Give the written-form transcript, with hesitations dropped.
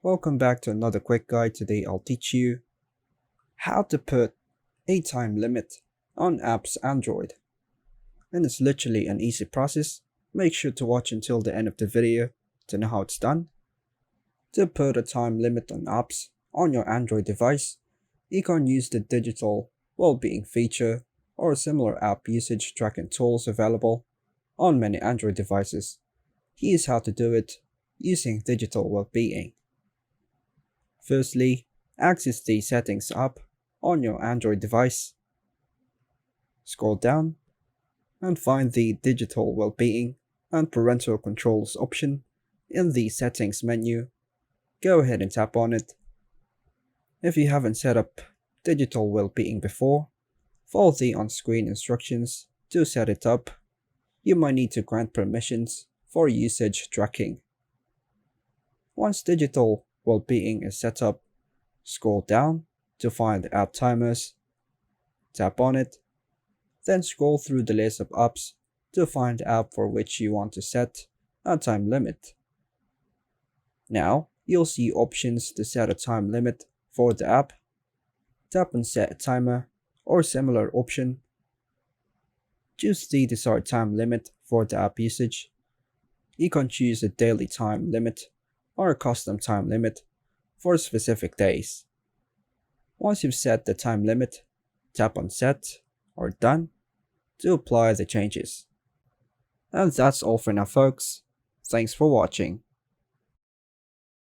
Welcome back to another quick guide. Today I'll teach you how to put a time limit on apps Android. And it's literally an easy process. Make sure to watch until the end of the video to know how it's done. To put a time limit on apps on your Android device, you can use the digital well-being feature or similar app usage tracking tools available on many Android devices. Here's how to do it using digital well-being. Firstly, access the Settings app on your Android device. Scroll down and find the Digital Wellbeing and Parental Controls option in the Settings menu. Go ahead and tap on it. If you haven't set up Digital Wellbeing before, follow the on-screen instructions to set it up. You might need to grant permissions for usage tracking. Once Digital Wellbeing is set up, scroll down to find the app timers, tap on it, then scroll through the list of apps to find the app for which you want to set a time limit. Now, you'll see options to set a time limit for the app. Tap on Set a Timer or similar option. Choose the desired time limit for the app usage. You can choose a daily time limit or a custom time limit for specific days. Once you've set the time limit, tap on Set or Done to apply the changes. And that's all for now, folks. Thanks for watching.